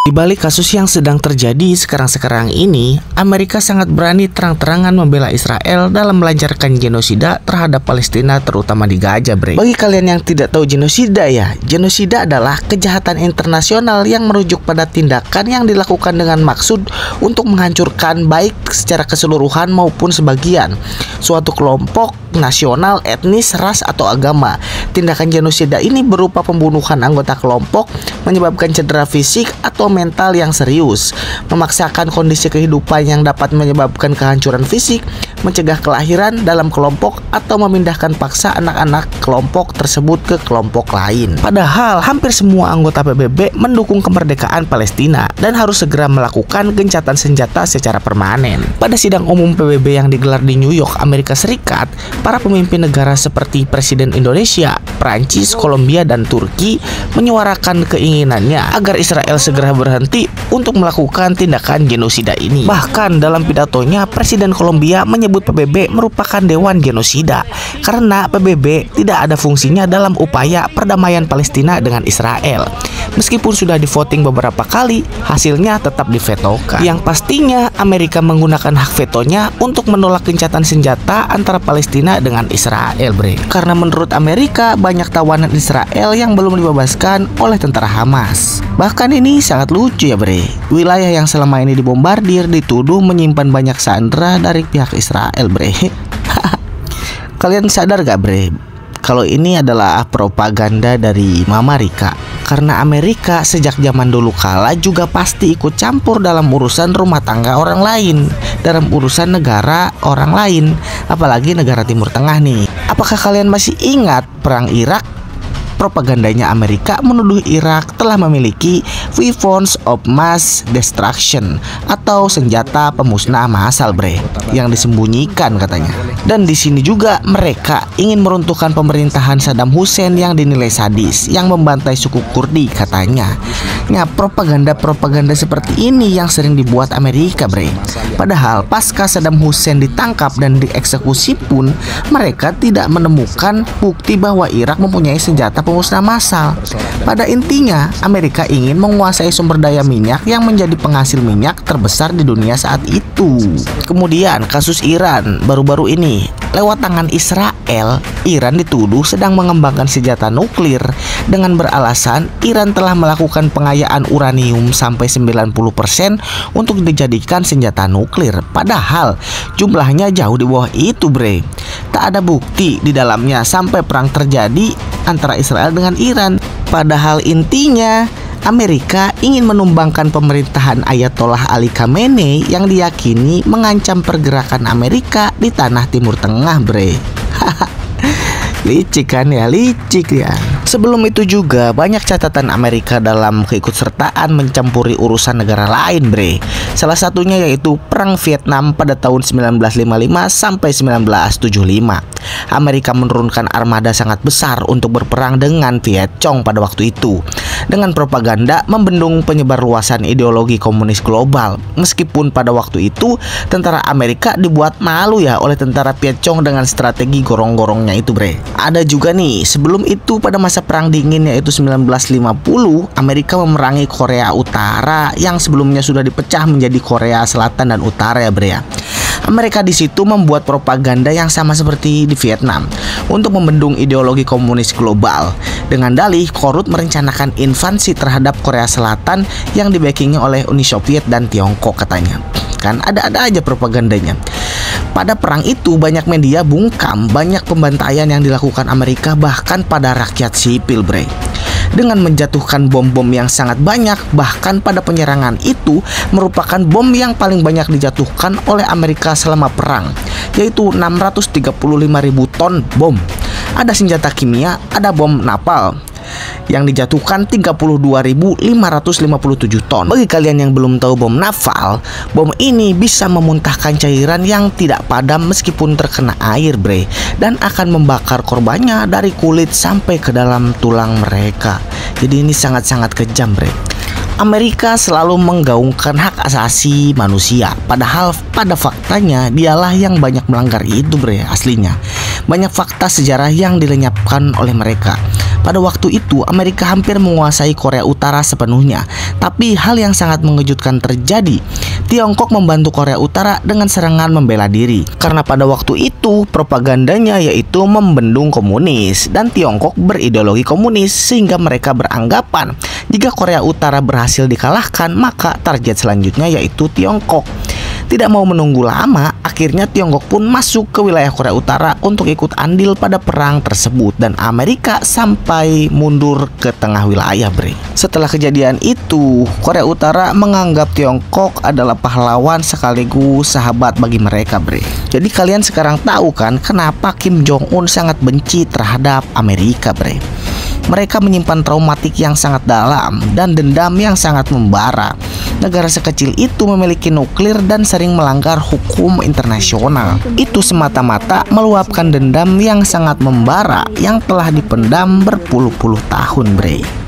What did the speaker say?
Di balik kasus yang sedang terjadi sekarang-sekarang ini, Amerika sangat berani terang-terangan membela Israel dalam melancarkan genosida terhadap Palestina, terutama di Gaza, bre. Bagi kalian yang tidak tahu genosida ya, genosida adalah kejahatan internasional yang merujuk pada tindakan yang dilakukan dengan maksud untuk menghancurkan baik secara keseluruhan maupun sebagian suatu kelompok nasional, etnis, ras, atau agama. Tindakan genosida ini berupa pembunuhan anggota kelompok, menyebabkan cedera fisik atau mental yang serius, memaksakan kondisi kehidupan yang dapat menyebabkan kehancuran fisik, mencegah kelahiran dalam kelompok, atau memindahkan paksa anak-anak kelompok tersebut ke kelompok lain. Padahal hampir semua anggota PBB mendukung kemerdekaan Palestina dan harus segera melakukan gencatan senjata secara permanen. Pada sidang umum PBB yang digelar di New York, Amerika Serikat, para pemimpin negara seperti Presiden Indonesia, Prancis, Kolombia, dan Turki menyuarakan keinginannya agar Israel segera berhenti untuk melakukan tindakan genosida ini. Bahkan dalam pidatonya, Presiden Kolombia menyebut PBB merupakan dewan genosida karena PBB tidak ada fungsinya dalam upaya perdamaian Palestina dengan Israel. Meskipun sudah divoting beberapa kali, hasilnya tetap divetokan. Yang pastinya Amerika menggunakan hak vetonya untuk menolak gencatan senjata antara Palestina dengan Israel, bre. Karena menurut Amerika banyak tawanan Israel yang belum dibebaskan oleh tentara Hamas. Bahkan ini sangat lucu ya, bre. Wilayah yang selama ini dibombardir dituduh menyimpan banyak sandera dari pihak Israel, bre. Kalian sadar gak, bre, kalau ini adalah propaganda dari Mama Rika? Karena Amerika sejak zaman dulu kala juga pasti ikut campur dalam urusan rumah tangga orang lain, dalam urusan negara orang lain, apalagi negara Timur Tengah nih. Apakah kalian masih ingat perang Irak? Propagandanya Amerika menuduh Irak telah memiliki weapons of mass destruction atau senjata pemusnah massal, bre, yang disembunyikan katanya. Dan di sini juga mereka ingin meruntuhkan pemerintahan Saddam Hussein yang dinilai sadis, yang membantai suku Kurdi katanya. Nah, propaganda seperti ini yang sering dibuat Amerika, bre. Padahal pasca Saddam Hussein ditangkap dan dieksekusi pun mereka tidak menemukan bukti bahwa Irak mempunyai senjata pemusnah massal. Pada intinya, Amerika ingin menguasai sumber daya minyak yang menjadi penghasil minyak terbesar di dunia saat itu. Kemudian kasus Iran baru-baru ini, lewat tangan Israel, Iran dituduh sedang mengembangkan senjata nuklir dengan beralasan Iran telah melakukan pengayaan uranium sampai 90% untuk dijadikan senjata nuklir. Padahal jumlahnya jauh di bawah itu, bre. Tak ada bukti di dalamnya sampai perang terjadi antara Israel dengan Iran. Padahal intinya Amerika ingin menumbangkan pemerintahan Ayatollah Ali Khamenei yang diyakini mengancam pergerakan Amerika di tanah Timur Tengah, bre. Licik kan ya, licik ya. Sebelum itu juga banyak catatan Amerika dalam keikutsertaan mencampuri urusan negara lain, bre. Salah satunya yaitu Perang Vietnam pada tahun 1955 sampai 1975. Amerika menurunkan armada sangat besar untuk berperang dengan Viet Cong pada waktu itu, dengan propaganda membendung penyebar luasan ideologi komunis global. Meskipun pada waktu itu tentara Amerika dibuat malu ya oleh tentara Viet Cong dengan strategi gorong-gorongnya itu, bre. Ada juga nih, sebelum itu pada masa perang dingin yaitu 1950, Amerika memerangi Korea Utara yang sebelumnya sudah dipecah menjadi Korea Selatan dan Utara ya, bre ya. Amerika di situ membuat propaganda yang sama seperti di Vietnam untuk membendung ideologi komunis global dengan dalih Korut merencanakan invasi terhadap Korea Selatan yang dibackingi oleh Uni Soviet dan Tiongkok katanya. Kan ada-ada aja propagandanya. Pada perang itu banyak media bungkam banyak pembantaian yang dilakukan Amerika bahkan pada rakyat sipil, bre. Dengan menjatuhkan bom-bom yang sangat banyak, bahkan pada penyerangan itu merupakan bom yang paling banyak dijatuhkan oleh Amerika selama perang, yaitu 635.000 ton bom. Ada senjata kimia, ada bom napalm yang dijatuhkan 32.557 ton. Bagi kalian yang belum tahu bom napalm, bom ini bisa memuntahkan cairan yang tidak padam meskipun terkena air, bre, dan akan membakar korbannya dari kulit sampai ke dalam tulang mereka. Jadi ini sangat-sangat kejam, bre. Amerika selalu menggaungkan hak asasi manusia, padahal pada faktanya dialah yang banyak melanggar itu, bre, aslinya. Banyak fakta sejarah yang dilenyapkan oleh mereka. Pada waktu itu Amerika hampir menguasai Korea Utara sepenuhnya. Tapi hal yang sangat mengejutkan terjadi. Tiongkok membantu Korea Utara dengan serangan membela diri. Karena pada waktu itu propagandanya yaitu membendung komunis dan Tiongkok berideologi komunis, sehingga mereka beranggapan jika Korea Utara berhasil dikalahkan maka target selanjutnya yaitu Tiongkok. Tidak mau menunggu lama, akhirnya Tiongkok pun masuk ke wilayah Korea Utara untuk ikut andil pada perang tersebut dan Amerika sampai mundur ke tengah wilayah, bre. Setelah kejadian itu, Korea Utara menganggap Tiongkok adalah pahlawan sekaligus sahabat bagi mereka, bre. Jadi kalian sekarang tahu kan kenapa Kim Jong Un sangat benci terhadap Amerika, bre. Mereka menyimpan traumatik yang sangat dalam dan dendam yang sangat membara. Negara sekecil itu memiliki nuklir dan sering melanggar hukum internasional. Itu semata-mata meluapkan dendam yang sangat membara yang telah dipendam berpuluh-puluh tahun, bre.